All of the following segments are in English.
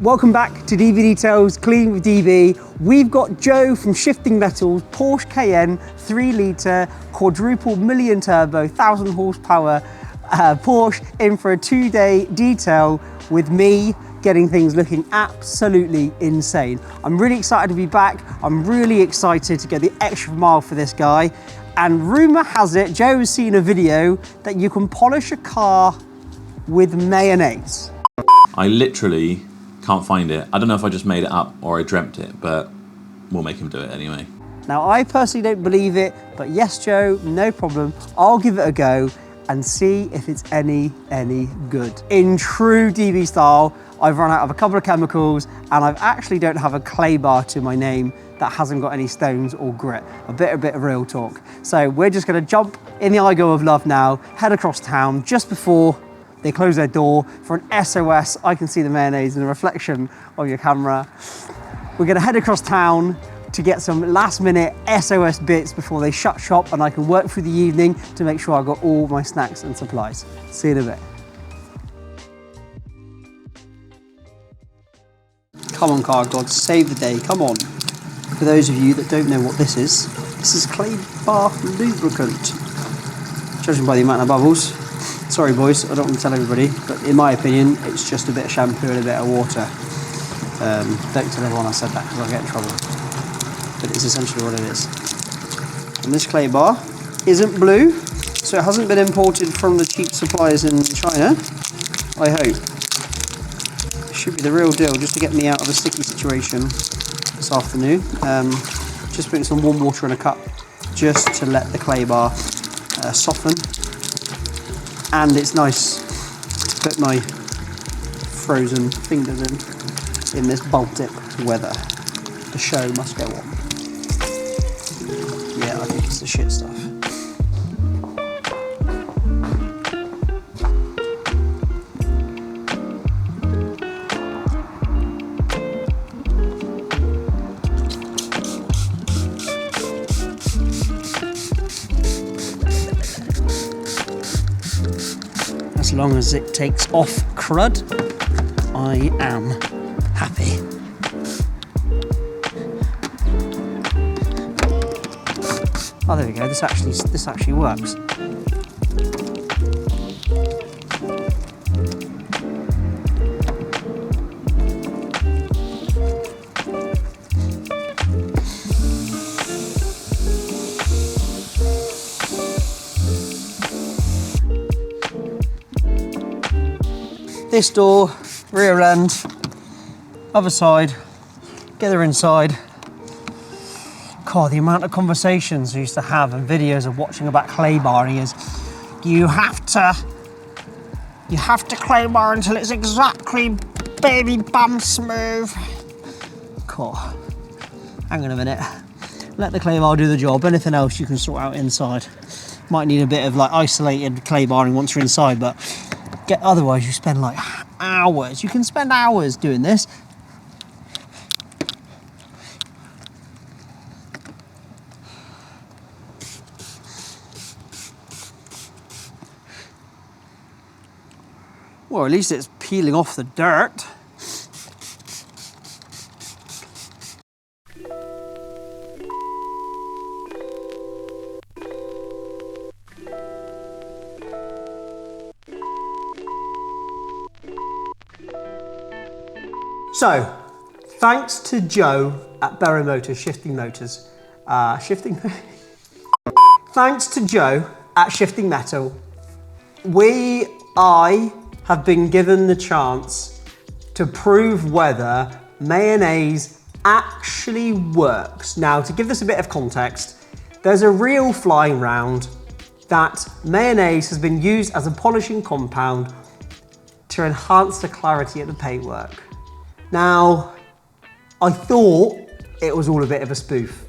Welcome back to DB Details, Clean with DB. We've got Joe from Shifting Metals, Porsche Cayenne, 3 litre, quadruple million turbo, 1,000 horsepower Porsche in for a 2-day detail with me, getting things looking absolutely insane. I'm really excited to be back. I'm really excited to get the extra mile for this guy. And rumour has it, Joe has seen a video that you can polish a car with mayonnaise. I literally can't find it. I don't know if I just made it up or I dreamt it, but we'll make him do it anyway. Now, I personally don't believe it, but yes, Joe, no problem. I'll give it a go and see if it's any good. In true DB style, I've run out of a couple of chemicals and I actually don't have a clay bar to my name that hasn't got any stones or grit. A bit of real talk. So we're just gonna jump in the Igo of love now, head across town just before they close their door for an SOS. I can see the mayonnaise in the reflection of your camera. We're gonna head across town to get some last minute SOS bits before they shut shop and I can work through the evening to make sure I've got all my snacks and supplies. See you in a bit. Come on, car gods, save the day, come on. For those of you that don't know what this is clay bar lubricant. Judging by the amount of bubbles. Sorry boys, I don't want to tell everybody, but in my opinion, it's just a bit of shampoo and a bit of water. Don't tell everyone I said that because I'll get in trouble. But it's essentially what it is. And this clay bar isn't blue, so it hasn't been imported from the cheap suppliers in China, I hope. It should be the real deal, just to get me out of a sticky situation this afternoon. Just putting some warm water in a cup, just to let the clay bar soften. And it's nice to put my frozen fingers in this Baltic weather. The show must go on. Yeah, I think it's the shit stuff. As long as it takes off crud, I am happy. Oh, there we go. This actually works. This door, rear end, other side, get her inside. God, the amount of conversations we used to have and videos of watching about clay barring is, you have to clay bar until it's exactly baby bum smooth. God, hang on a minute. Let the clay bar do the job. Anything else you can sort out inside. Might need a bit of like isolated clay barring once you're inside, but otherwise you spend like hours. You can spend hours doing this. Well, at least it's peeling off the dirt. So, thanks to Joe at Barrow Motors, thanks to Joe at Shifting Metal, I have been given the chance to prove whether mayonnaise actually works. Now, to give this a bit of context, there's a reel flying round that mayonnaise has been used as a polishing compound to enhance the clarity of the paintwork. Now, I thought it was all a bit of a spoof.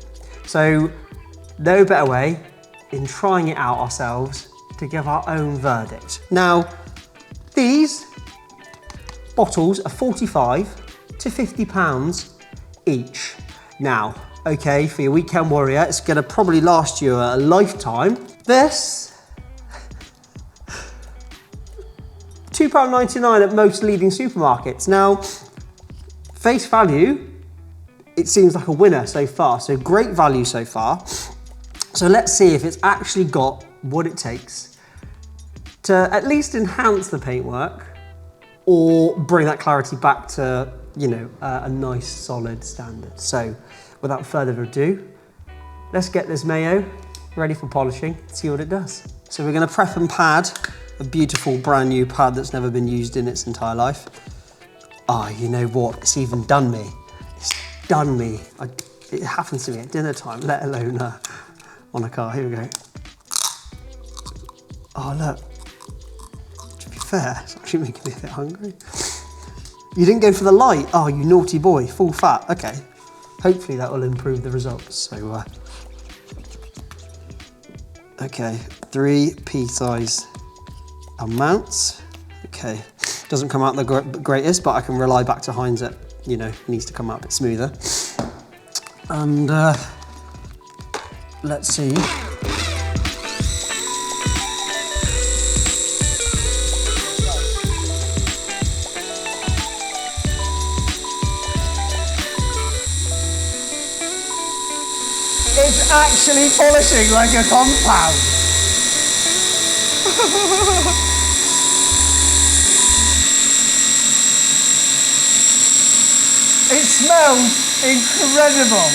So, no better way in trying it out ourselves to give our own verdict. Now, these bottles are 45 to 50 pounds each. Now, okay, for your weekend warrior, it's gonna probably last you a lifetime. This, £2.99 at most leading supermarkets. Now, face value, it seems like a winner so far. So great value so far. So let's see if it's actually got what it takes to at least enhance the paintwork or bring that clarity back to, you know, a nice solid standard. So without further ado, let's get this mayo ready for polishing, see what it does. So we're gonna prep and pad a beautiful brand new pad that's never been used in its entire life. Ah, you know what, it's even done me. It's done me. It happens to me at dinner time, let alone on a car. Here we go. Oh look, to be fair, it's actually making me a bit hungry. You didn't go for the light. Oh, you naughty boy, full fat. Okay, hopefully that will improve the results. So, okay, 3 pea-size amounts. Okay, doesn't come out the greatest, but I can rely back to Heinz that, you know, needs to come out a bit smoother. And let's see. It's actually polishing like a compound. It smells incredible.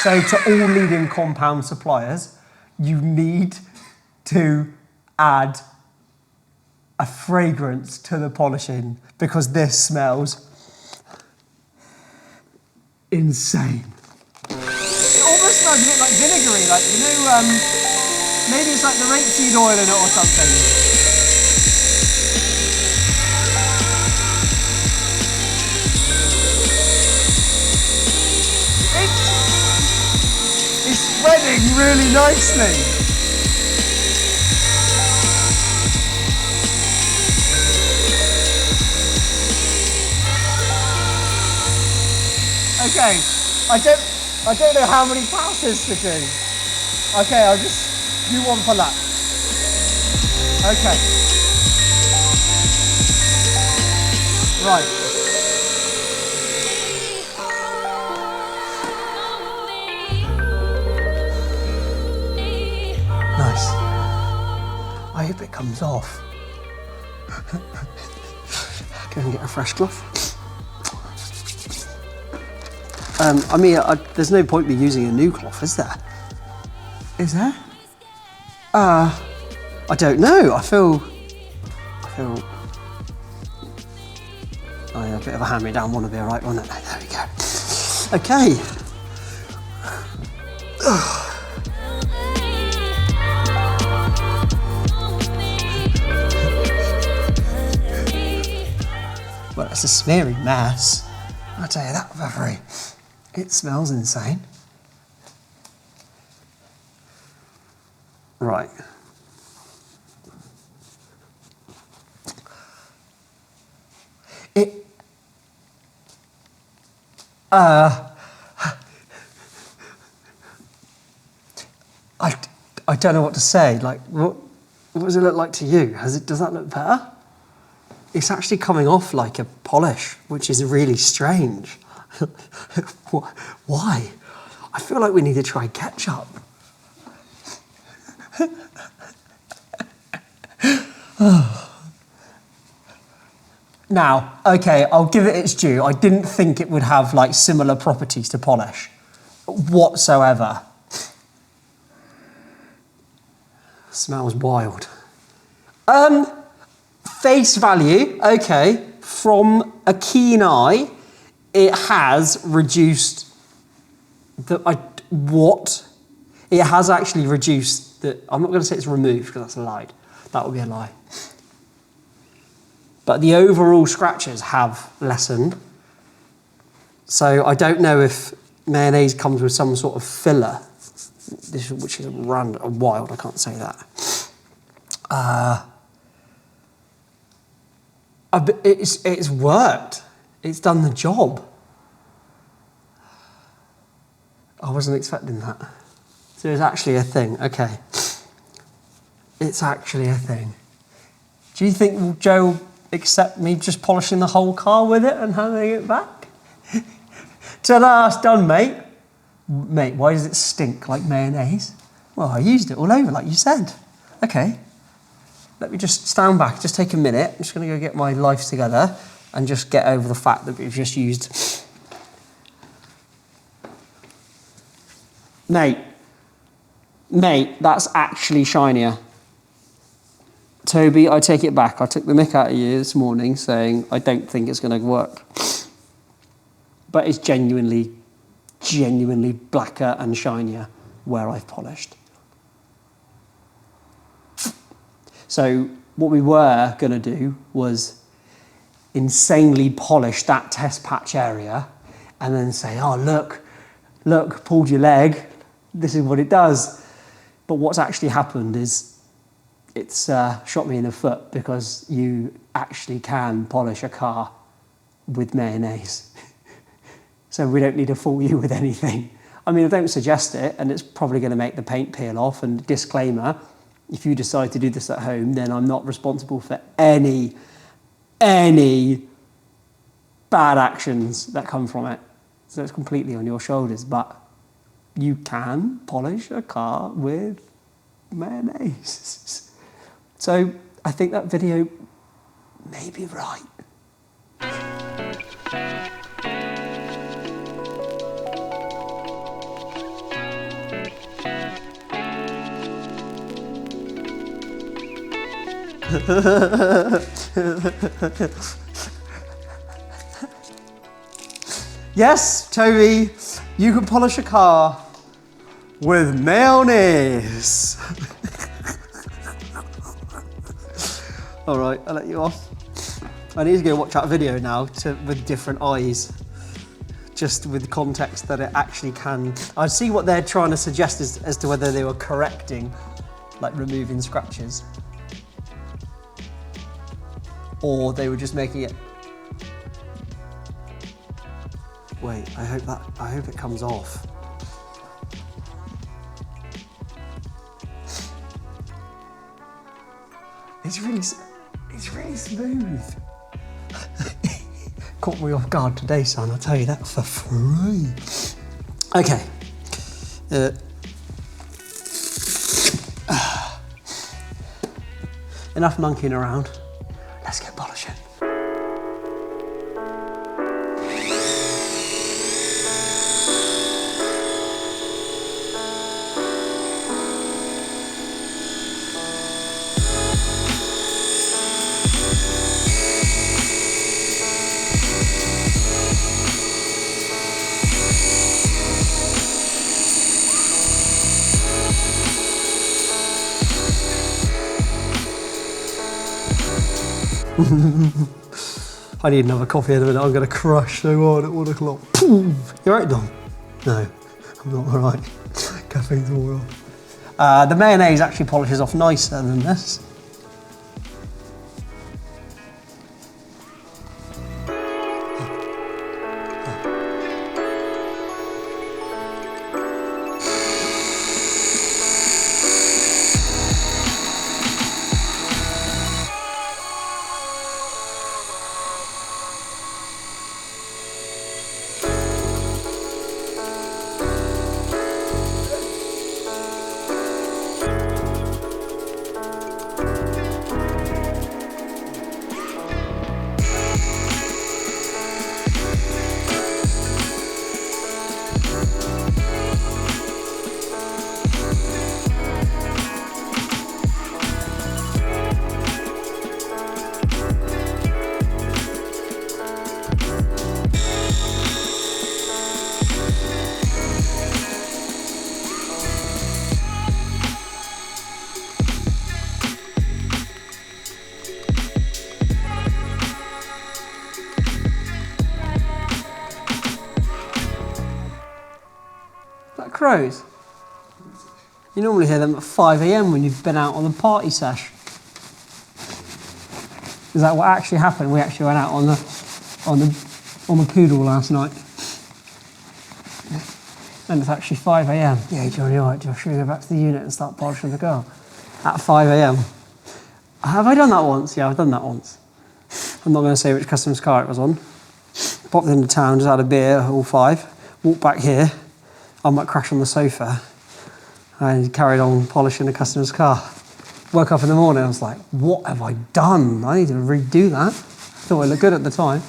So to all leading compound suppliers, you need to add a fragrance to the polishing because this smells insane. It almost smells a bit like vinegary, like, you know, maybe it's like the rapeseed oil in it or something. It's spreading really nicely. Okay, I don't know how many passes to do. Okay, I'll just do one for that. Okay. Right. Nice. I hope it comes off. Go and get a fresh cloth. I mean, there's no point me using a new cloth, is there? Is there? I don't know. I feel. Oh yeah, a bit of a hand-me-down one would be all right, wouldn't it? There we go. Okay. Well, it's a smeary mess. I'll tell you that for free. It smells insane. Right. I don't know what to say. Like, what does it look like to you? Does that look better? It's actually coming off like a polish, which is really strange. Why? I feel like we need to try ketchup. Now, okay, I'll give it its due. I didn't think it would have like similar properties to polish whatsoever. Smells wild. Face value, okay, from a keen eye, it has reduced it has actually reduced I'm not going to say it's removed because that's a lie. That would be a lie. But the overall scratches have lessened. So I don't know if mayonnaise comes with some sort of filler, which is wild, I can't say that. It's worked. It's done the job. I wasn't expecting that. So it's actually a thing. Okay. It's actually a thing. Do you think Joe will accept me just polishing the whole car with it and handing it back? Ta-da, it's done, mate. Mate, why does it stink like mayonnaise? Well, I used it all over, like you said. Okay, let me just stand back, just take a minute. I'm just going to go get my life together and just get over the fact that we've just used... Mate, that's actually shinier. Toby, I take it back. I took the mick out of you this morning saying I don't think it's going to work. But it's genuinely blacker and shinier where I've polished. So what we were going to do was insanely polish that test patch area and then say, oh, look, pulled your leg. This is what it does. But what's actually happened is it's shot me in the foot because you actually can polish a car with mayonnaise. So we don't need to fool you with anything. I mean, I don't suggest it, and it's probably going to make the paint peel off. And disclaimer, if you decide to do this at home, then I'm not responsible for any bad actions that come from it. So it's completely on your shoulders. But you can polish a car with mayonnaise. So I think that video may be right. Yes, Toby, you can polish a car with mayonnaise. All right, I'll let you off. I need to go watch that video now with different eyes, just with context that it actually can. I'd see what they're trying to suggest as to whether they were correcting, like removing scratches, or they were just making it. Wait, I hope it comes off. It's really smooth. Caught me off guard today, son, I'll tell you that for free. Okay. Enough monkeying around. Let's get polishing. I need another coffee in a minute. I'm going to crush so hard at 1 o'clock. You alright, Dom? No, I'm not alright. Caffeine's all off. The mayonnaise actually polishes off nicer than this. Crows. You normally hear them at 5 AM when you've been out on the party sesh. Is that what actually happened? We actually went out on the poodle last night. And it's actually 5 AM. Yeah, Johnny, all right, Josh, should we go back to the unit and start polishing the car? At 5 AM. Have I done that once? Yeah, I've done that once. I'm not going to say which customer's car it was on. Popped into town, just had a beer, all 5. Walked back here. I might crash on the sofa. And carried on polishing the customer's car. Woke up in the morning, I was like, what have I done? I need to redo that. Thought it looked good at the time.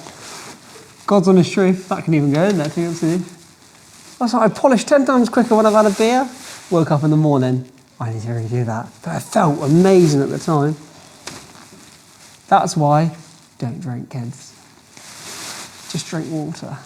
God's honest truth, that can even go in there, to be honest with you. I was like, I polished 10 times quicker when I've had a beer. Woke up in the morning, I need to redo that. But it felt amazing at the time. That's why, don't drink, kids. Just drink water.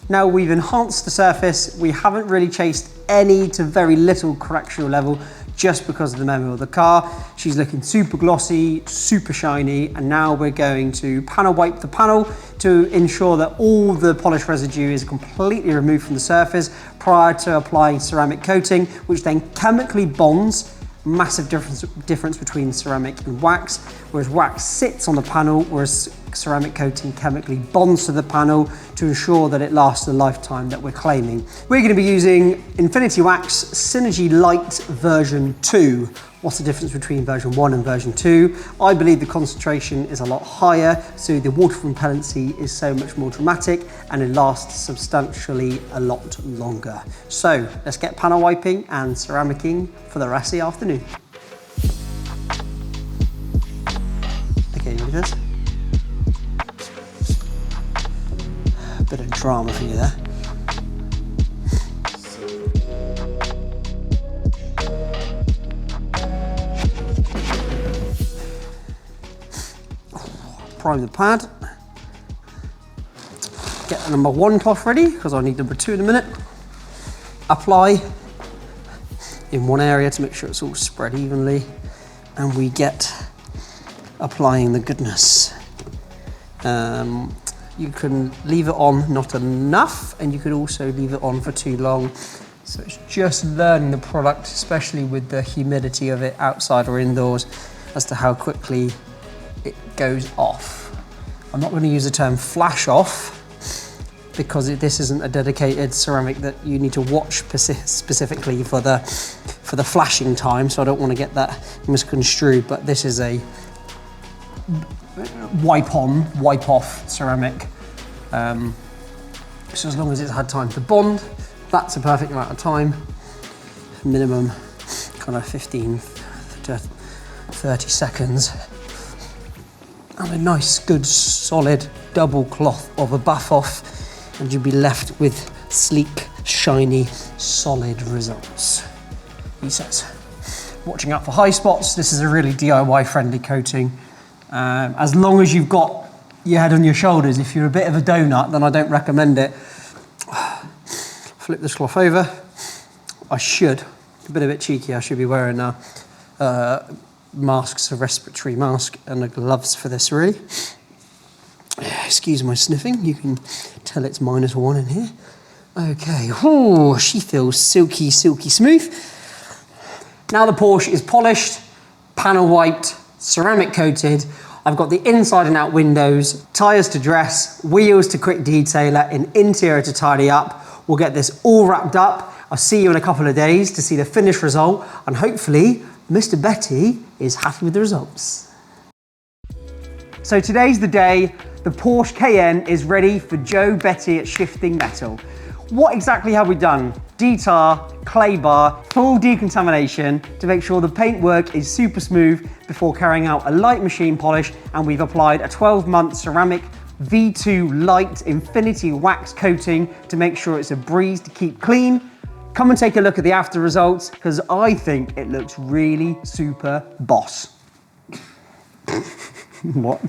Now we've enhanced the surface, we haven't really chased any to very little correctional level just because of the memo of the car. She's looking super glossy, super shiny, and now we're going to panel wipe the panel to ensure that all the polish residue is completely removed from the surface prior to applying ceramic coating, which then chemically bonds. Massive difference between ceramic and wax, whereas wax sits on the panel, whereas ceramic coating chemically bonds to the panel to ensure that it lasts the lifetime that we're claiming. We're going to be using Infinity Wax Synergy Light version 2. What's the difference between version 1 and version 2? I believe the concentration is a lot higher, so the water repellency is so much more dramatic and it lasts substantially a lot longer. So let's get panel wiping and ceramicing for the rest of the afternoon. Okay, you ready for this? Bit of drama for you there. Prime the pad. Get the number 1 cloth ready because I'll need number 2 in a minute. Apply in one area to make sure it's all spread evenly, and we get applying the goodness. You can leave it on not enough, and you could also leave it on for too long. So it's just learning the product, especially with the humidity of it outside or indoors, as to how quickly it goes off. I'm not going to use the term flash off because this isn't a dedicated ceramic that you need to watch specifically for the flashing time, so I don't want to get that misconstrued, but this is a wipe on, wipe off ceramic. So as long as it's had time to bond, that's a perfect amount of time. Minimum kind of 15 to 30 seconds. And a nice, good, solid double cloth of a buff off, and you'll be left with sleek, shiny, solid results. He says. Watching out for high spots. This is a really DIY friendly coating. As long as you've got your head on your shoulders. If you're a bit of a donut, then I don't recommend it. Flip this cloth over. I should, a bit cheeky, I should be wearing masks, a respiratory mask and the gloves for this really. Excuse my sniffing, you can tell it's -1 in here. Okay, oh, she feels silky, silky smooth. Now the Porsche is polished, panel wiped, ceramic coated. I've got the inside and out windows, tyres to dress, wheels to quick detailer, and interior to tidy up. We'll get this all wrapped up. I'll see you in a couple of days to see the finished result, and hopefully Mr. Betty is happy with the results. So today's the day. The Porsche Cayenne is ready for Joe Betty at Shifting Metal. What exactly have we done? Detar, clay bar, full decontamination to make sure the paintwork is super smooth before carrying out a light machine polish, and we've applied a 12-month ceramic V2 light Infinity Wax coating to make sure it's a breeze to keep clean. Come and take a look at the after results because I think it looks really super boss. What?